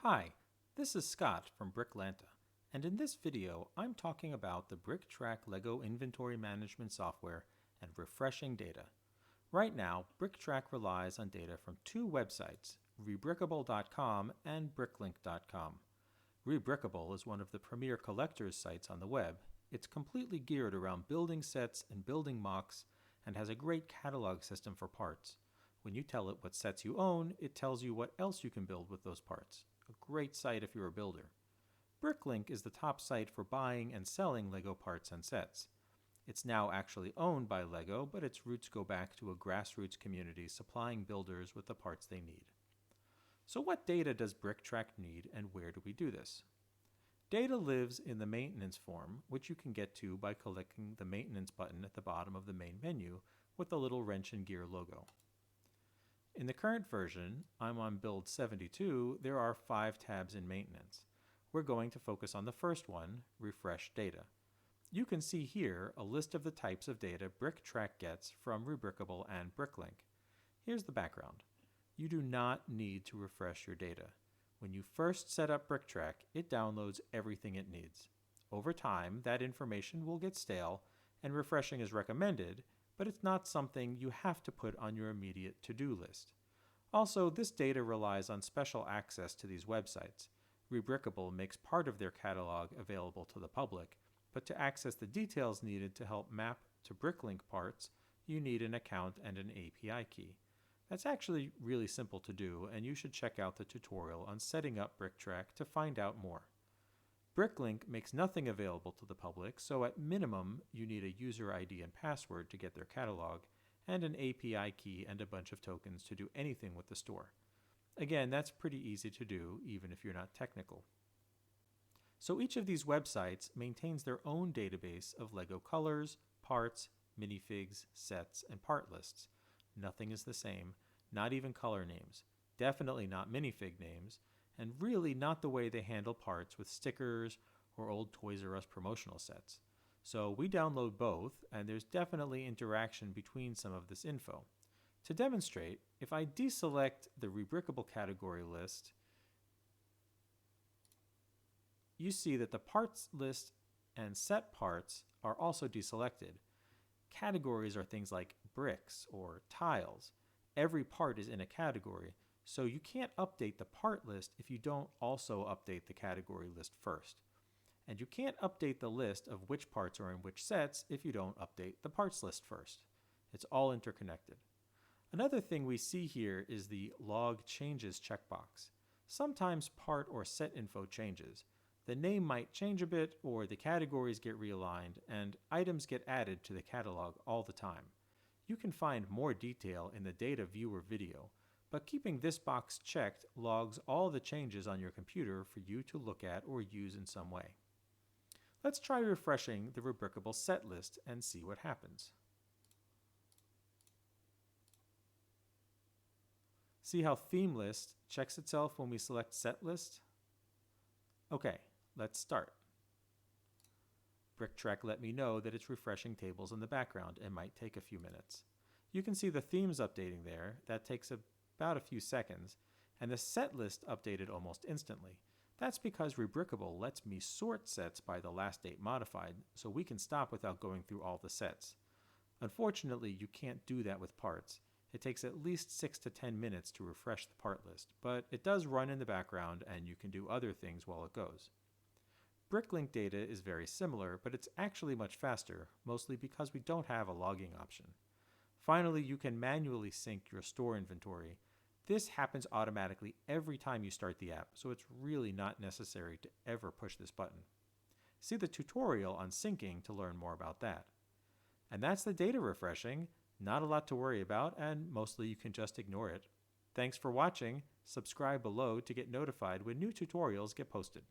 Hi, this is Scott from Bricklanta, and in this video I'm talking about the BrickTrac LEGO inventory management software and refreshing data. Right now, BrickTrac relies on data from two websites, rebrickable.com and bricklink.com. Rebrickable is one of the premier collectors sites on the web. It's completely geared around building sets and building mocks and has a great catalog system for parts. When you tell it what sets you own, it tells you what else you can build with those parts. A great site if you're a builder. Bricklink is the top site for buying and selling LEGO parts and sets. It's now actually owned by LEGO, but its roots go back to a grassroots community supplying builders with the parts they need. So what data does BrickTrac need and where do we do this? Data lives in the maintenance form, which you can get to by clicking the maintenance button at the bottom of the main menu with the little wrench and gear logo. In the current version, I'm on build 72, there are 5 tabs in maintenance. We're going to focus on the first one, refresh data. You can see here a list of the types of data BrickTrac gets from Rebrickable and Bricklink. Here's the background. You do not need to refresh your data. When you first set up BrickTrac, it downloads everything it needs. Over time, that information will get stale, and refreshing is recommended, but it's not something you have to put on your immediate to-do list. Also, this data relies on special access to these websites. Rebrickable makes part of their catalog available to the public, but to access the details needed to help map to Bricklink parts, you need an account and an API key. That's actually really simple to do, and you should check out the tutorial on setting up BrickTrac to find out more. Bricklink makes nothing available to the public, so at minimum, you need a user ID and password to get their catalog, and an API key and a bunch of tokens to do anything with the store. Again, that's pretty easy to do, even if you're not technical. So each of these websites maintains their own database of LEGO colors, parts, minifigs, sets, and part lists. Nothing is the same, not even color names, definitely not minifig names, and really not the way they handle parts with stickers or old Toys R Us promotional sets. So we download both, and there's definitely interaction between some of this info. To demonstrate, if I deselect the Rebrickable category list, you see that the parts list and set parts are also deselected. Categories are things like bricks or tiles. Every part is in a category, so you can't update the part list if you don't also update the category list first. And you can't update the list of which parts are in which sets if you don't update the parts list first. It's all interconnected. Another thing we see here is the log changes checkbox. Sometimes part or set info changes. The name might change a bit, or the categories get realigned, and items get added to the catalog all the time. You can find more detail in the Data Viewer video, but keeping this box checked logs all the changes on your computer for you to look at or use in some way. Let's try refreshing the Rebrickable set list and see what happens. See how Theme List checks itself when we select Set List? Okay, let's start. BrickTrac let me know that it's refreshing tables in the background and might take a few minutes. You can see the themes updating there. That takes about a few seconds, and the set list updated almost instantly. That's because Rebrickable lets me sort sets by the last date modified, so we can stop without going through all the sets. Unfortunately, you can't do that with parts. It takes at least 6 to 10 minutes to refresh the part list, but it does run in the background and you can do other things while it goes. Bricklink data is very similar, but it's actually much faster, mostly because we don't have a logging option. Finally, you can manually sync your store inventory. This happens automatically every time you start the app, so it's really not necessary to ever push this button. See the tutorial on syncing to learn more about that. And that's the data refreshing. Not a lot to worry about, and mostly you can just ignore it. Thanks for watching. Subscribe below to get notified when new tutorials get posted.